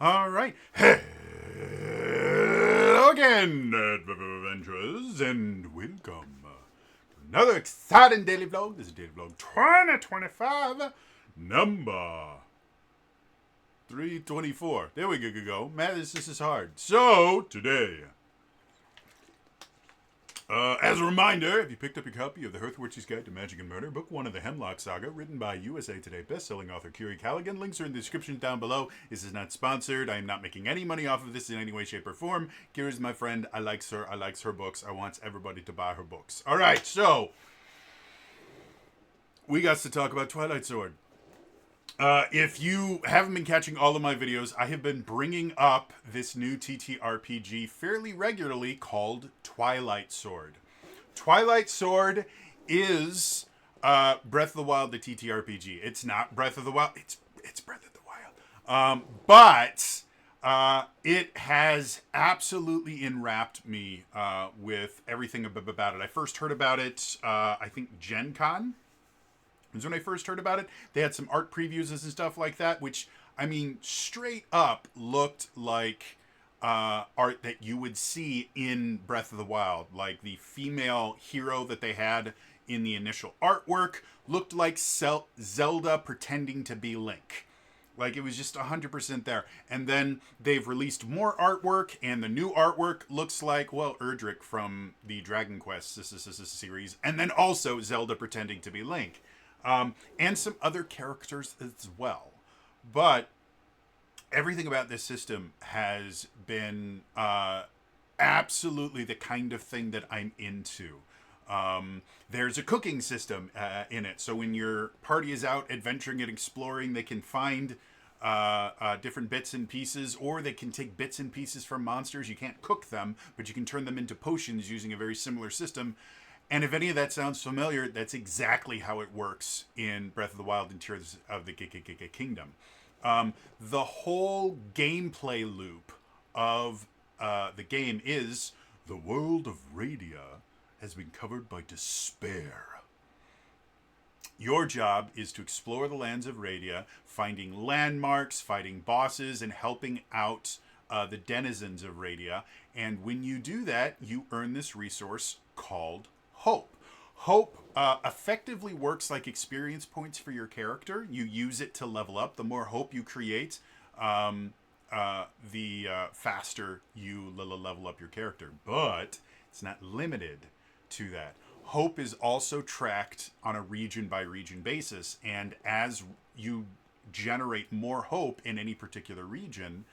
All right. Hello again, adventurers, and welcome to another exciting daily vlog. This is Daily Vlog 2025, number 324. There we go. Man, this is hard. So, today, as a reminder, if you picked up your copy of The Hearthwitch's Guide to Magic and Murder, Book 1 of the Hemlock Saga, written by USA Today bestselling author Kiri, links are in the description down below. This is not sponsored. I am not making any money off of this in any way, shape, or form. Kiri's my friend. I likes her. I likes her books. I wants everybody to buy her books. All right, so we got to talk about Twilight Sword. If you haven't been catching all of my videos, I have been bringing up this new TTRPG fairly regularly called Twilight Sword. Twilight Sword is Breath of the Wild, the TTRPG. It's not Breath of the Wild. It's Breath of the Wild. But it has absolutely enwrapped me with everything about it. I first heard about it, I think, Gen Con. Was when I first heard about it. They had some art previews and stuff like that, which, I mean, straight up looked like art that you would see in Breath of the Wild. Like the female hero that they had in the initial artwork looked like Zelda pretending to be Link. Like, it was just 100% there. And then they've released more artwork, and the new artwork looks like, well, Erdrick from the Dragon Quest series, and then also Zelda pretending to be Link. And some other characters as well. But everything about this system has been absolutely the kind of thing that I'm into. There's a cooking system in it. So when your party is out adventuring and exploring, they can find different bits and pieces, or they can take bits and pieces from monsters. You can't cook them, but you can turn them into potions using a very similar system. And if any of that sounds familiar, that's exactly how it works in Breath of the Wild and Tears of the Kingdom. The whole gameplay loop of the game is the world of Radia has been covered by despair. Your job is to explore the lands of Radia, finding landmarks, fighting bosses, and helping out the denizens of Radia. And when you do that, you earn this resource called Hope. Hope effectively works like experience points for your character. You use it to level up. The more hope you create, the faster you level up your character. But it's not limited to that. Hope is also tracked on a region by region basis. And as you generate more hope in any particular region,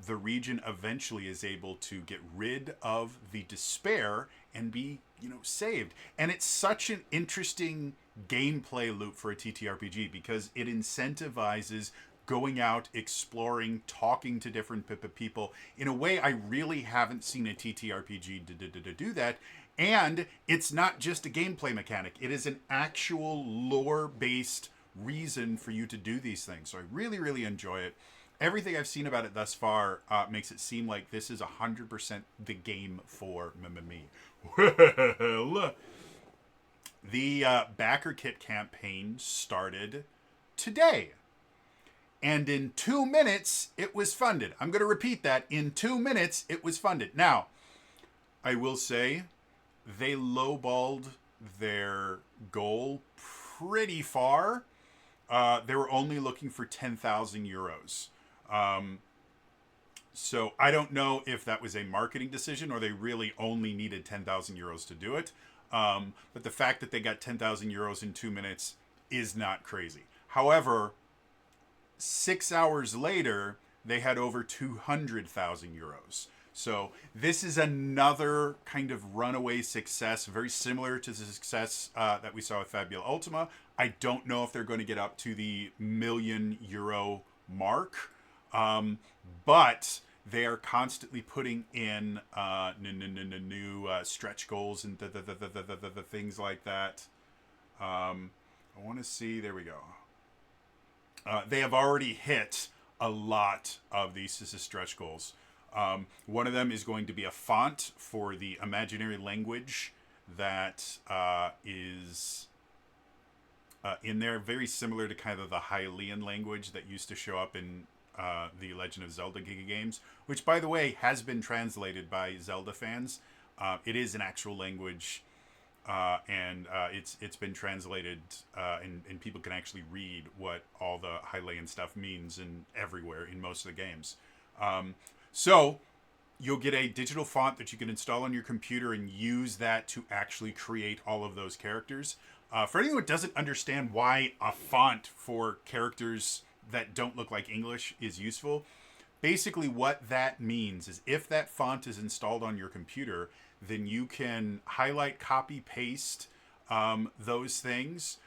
the region eventually is able to get rid of the despair and be, saved. And it's such an interesting gameplay loop for a TTRPG because it incentivizes going out, exploring, talking to different people in a way I really haven't seen a TTRPG do that. And it's not just a gameplay mechanic. It is an actual lore-based reason for you to do these things. So I really, really enjoy it. Everything I've seen about it thus far makes it seem like this is 100% the game for me. Well, the Backerkit campaign started today. And in 2 minutes, it was funded. I'm going to repeat that. In 2 minutes, it was funded. Now, I will say they lowballed their goal pretty far. They were only looking for 10,000 euros. So I don't know if that was a marketing decision or they really only needed 10,000 euros to do it. But the fact that they got 10,000 euros in 2 minutes is not crazy. However, 6 hours later, they had over 200,000 euros. So this is another kind of runaway success, very similar to the success that we saw with Fabula Ultima. I don't know if they're going to get up to the €1,000,000 mark, but they are constantly putting in new stretch goals and the things like that. I want to see. There we go. They have already hit a lot of these stretch goals. One of them is going to be a font for the imaginary language that is in there, very similar to kind of the Hylian language that used to show up in the Legend of Zelda games, which, by the way, has been translated by Zelda fans. It is an actual language, and it's been translated, and people can actually read what all the Hylian stuff means in everywhere in most of the games. So you'll get a digital font that you can install on your computer and use that to actually create all of those characters. For anyone who doesn't understand why a font for characters that don't look like English is useful, basically what that means is if that font is installed on your computer, then you can highlight, copy, paste those things.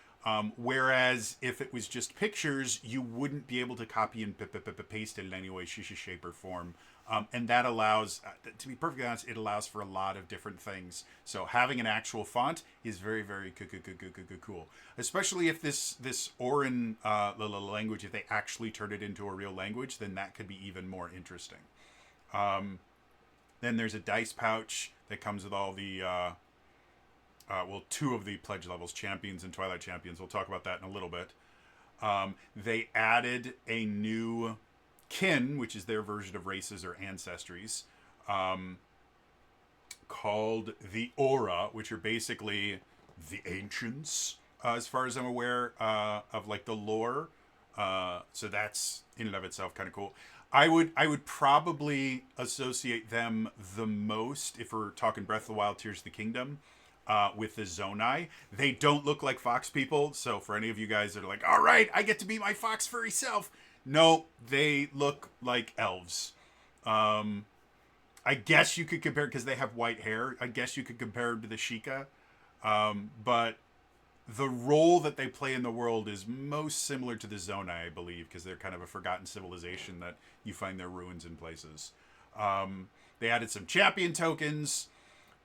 Whereas if it was just pictures, you wouldn't be able to copy and paste it in any way, shape, or form. And that allows, to be perfectly honest, it allows for a lot of different things. So having an actual font is very, very cool. Especially if this Orin language, if they actually turn it into a real language, then that could be even more interesting. Then there's a dice pouch that comes with all the, two of the pledge levels, Champions and Twilight Champions. We'll talk about that in a little bit. They added a new kin, which is their version of races or ancestries, called the Aura, which are basically the ancients, as far as I'm aware, of like the lore. So that's in and of itself kind of cool. I would probably associate them the most, if we're talking Breath of the Wild, Tears of the Kingdom, with the Zonai. They don't look like fox people, so for any of you guys that are like, all right, I get to be my fox furry self. No, they look like elves. I guess you could compare, because they have white hair, I guess you could compare them to the Sheikah. But the role that they play in the world is most similar to the Zonai, I believe, because they're kind of a forgotten civilization that you find their ruins in places. They added some champion tokens,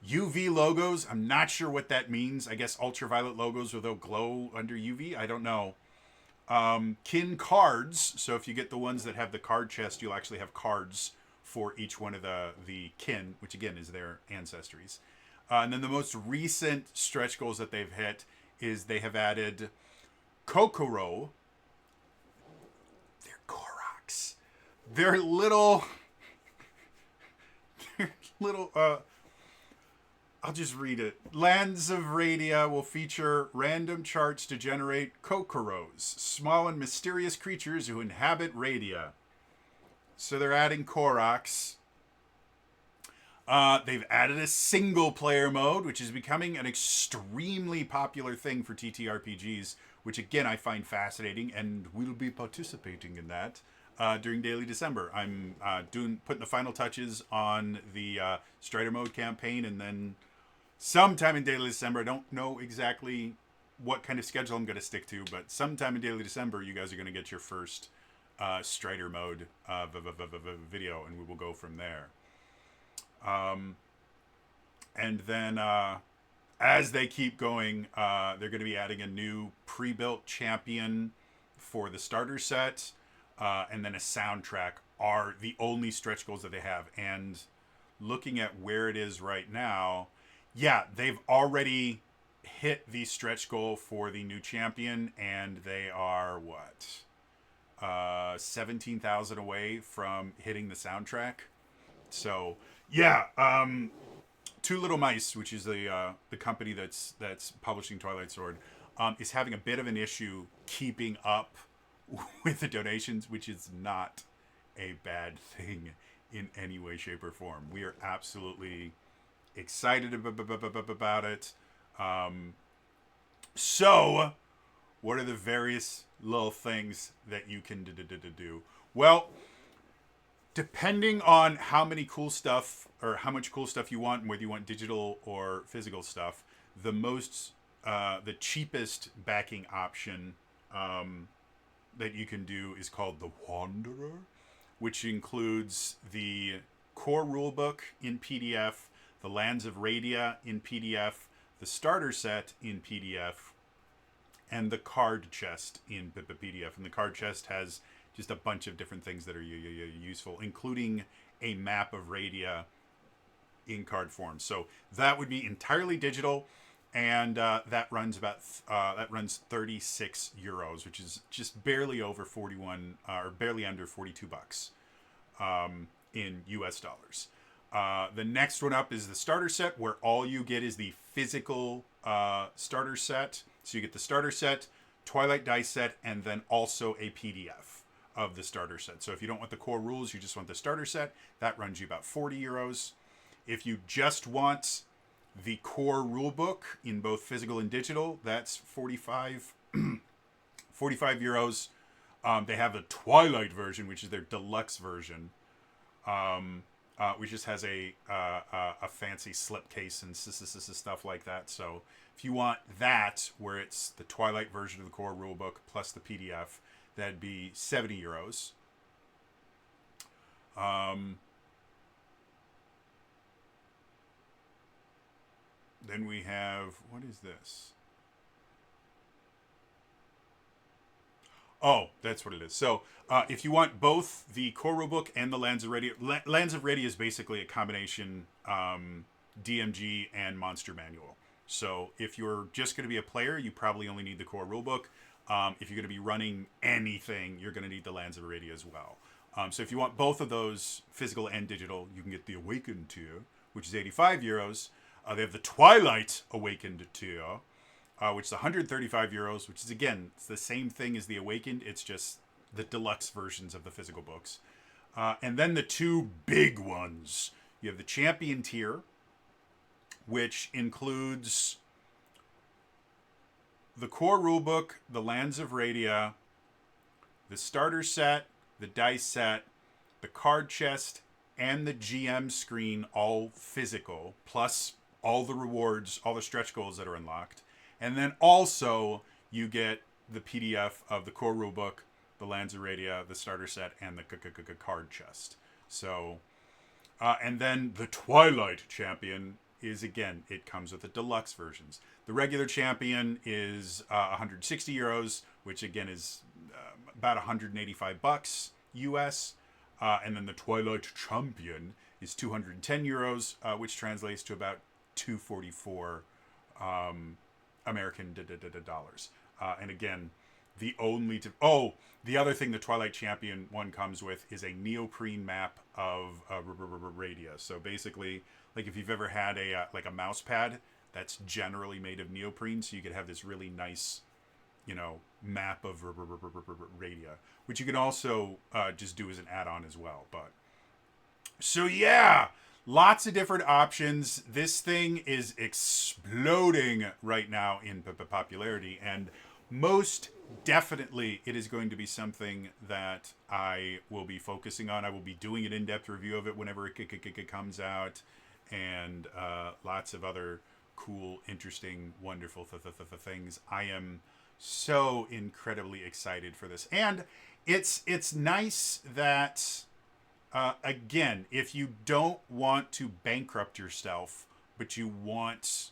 UV logos. I'm not sure what that means. I guess ultraviolet logos where they'll glow under UV. I don't know. Kin cards. So if you get the ones that have the card chest, you'll actually have cards for each one of the kin, which again is their ancestries. And then the most recent stretch goals that they've hit is they have added Kokoro. They're Koroks. They're little... I'll just read it. Lands of Radia will feature random charts to generate Kokoros, small and mysterious creatures who inhabit Radia. So they're adding Koroks. They've added a single player mode, which is becoming an extremely popular thing for TTRPGs, which again I find fascinating, and we'll be participating in that during Daily December. I'm putting the final touches on the Strider mode campaign, and then sometime in Daily December, I don't know exactly what kind of schedule I'm going to stick to, but sometime in Daily December, you guys are going to get your first Strider mode video, and we will go from there. And then as they keep going, they're going to be adding a new pre-built champion for the starter set, and then a soundtrack are the only stretch goals that they have. And looking at where it is right now, yeah, they've already hit the stretch goal for the new champion, and they are, 17,000 away from hitting the soundtrack. So, yeah, Two Little Mice, which is the company that's publishing Twilight Sword, is having a bit of an issue keeping up with the donations, which is not a bad thing in any way, shape, or form. We are absolutely excited about it. So, what are the various little things that you can do? Well, depending on how many cool stuff or how much cool stuff you want, and whether you want digital or physical stuff, the cheapest backing option that you can do is called the Wanderer, which includes the core rulebook in PDF, the Lands of Radia in PDF, the starter set in PDF, and the card chest in PDF. And the card chest has just a bunch of different things that are useful, including a map of Radia in card form. So that would be entirely digital. and that runs 36 euros, which is just barely over 41 or barely under $42 in US dollars. The next one up is the starter set, where all you get is the physical starter set. So you get the starter set, Twilight dice set, and then also a PDF of the starter set. So if you don't want the core rules, you just want the starter set, that runs you about 40 euros. If you just want the core rulebook in both physical and digital, that's 45 euros. They have the Twilight version, which is their deluxe version, which just has a fancy slipcase and stuff like that. So if you want that, where it's the Twilight version of the core rulebook plus the PDF, that'd be 70 euros. Then we have, what is this? Oh, that's what it is. So if you want both the core rulebook and the Lands of Radia, Lands of Radia is basically a combination DMG and monster manual. So if you're just going to be a player, you probably only need the core rulebook. If you're going to be running anything, you're going to need the Lands of Radia as well. So if you want both of those, physical and digital, you can get the Awakened tier, which is 85 euros. They have the Twilight Awakened tier, which is 135 euros, which is, again, it's the same thing as the Awakened. It's just the deluxe versions of the physical books. And then the two big ones. You have the Champion tier, which includes the core rulebook, the Lands of Radia, the starter set, the dice set, the card chest, and the GM screen, all physical, plus all the rewards, all the stretch goals that are unlocked. And then also you get the PDF of the core rulebook, the Lands of Radia, the starter set, and the card chest. So, and then the Twilight Champion is, again, it comes with the deluxe versions. The regular champion is 160 euros, which again is about 185 bucks US. And then the Twilight Champion is 210 euros, which translates to about 244 American dollars. And again, the other thing the Twilight Champion one comes with is a neoprene map of Radia. So basically, like if you've ever had a mouse pad that's generally made of neoprene, so you could have this really nice, map of Radia, which you can also just do as an add-on as well. But so yeah, lots of different options. This thing is exploding right now in popularity, and most definitely it is going to be something that I will be focusing on. I will be doing an in-depth review of it whenever it comes out, and lots of other cool, interesting, wonderful things. I am so incredibly excited for this, and it's nice that again, if you don't want to bankrupt yourself, but you want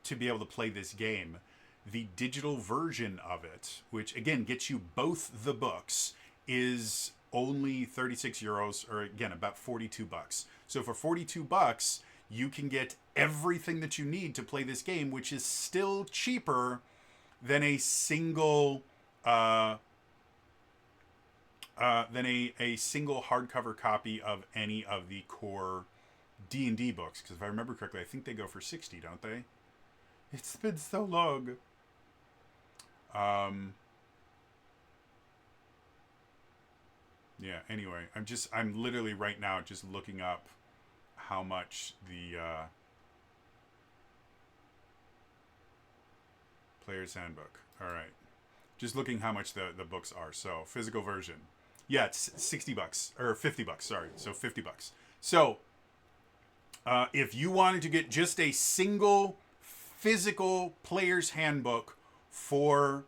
to be able to play this game, the digital version of it, which again gets you both the books, is only 36 euros, or again about 42 bucks. So for 42 bucks, you can get everything that you need to play this game, which is still cheaper than a single single hardcover copy of any of the core D&D books. Because if I remember correctly, I think they go for 60, don't they? It's been so long. Yeah, anyway, I'm literally right now just looking up how much the Player's Handbook. All right. Just looking how much the books are. So, physical version. Yeah, it's 60 bucks. Or 50 bucks, sorry. So, 50 bucks. So, if you wanted to get just a single physical Player's Handbook for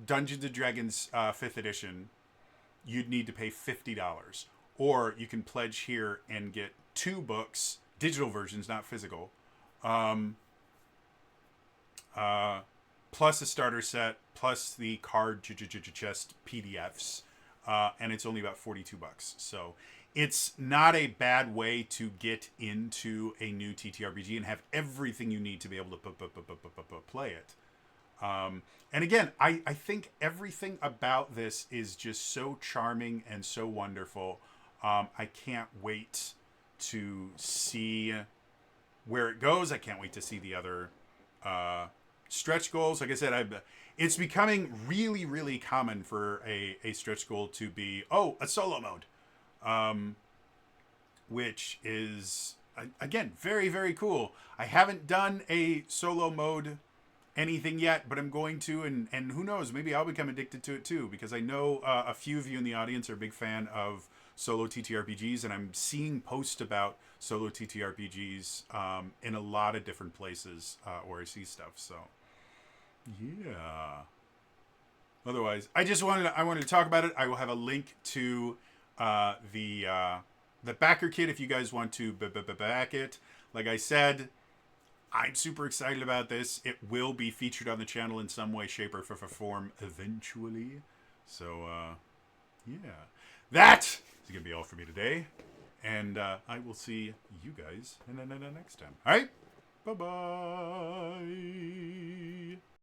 Dungeons & Dragons 5th edition, you'd need to pay $50. Or you can pledge here and get 2 books, digital versions, not physical, plus a starter set, plus the card chest PDFs, and it's only about 42 bucks. So it's not a bad way to get into a new TTRPG and have everything you need to be able to play it. And again, I think everything about this is just so charming and so wonderful. I can't wait to see where it goes. I can't wait to see the other stretch goals. Like I said, it's becoming really, really common for a stretch goal to be, a solo mode. Which is, again, very, very cool. I haven't done a solo mode anything yet, but I'm going to, and who knows, maybe I'll become addicted to it too, because I know a few of you in the audience are a big fan of solo TTRPGs, and I'm seeing posts about solo TTRPGs in a lot of different places where I see stuff. So, yeah. Otherwise, I wanted to talk about it. I will have a link to the Backerkit if you guys want to back it. Like I said, I'm super excited about this. It will be featured on the channel in some way, shape, or form eventually. So, yeah. That is going to be all for me today. And I will see you guys next time. All right? Bye-bye.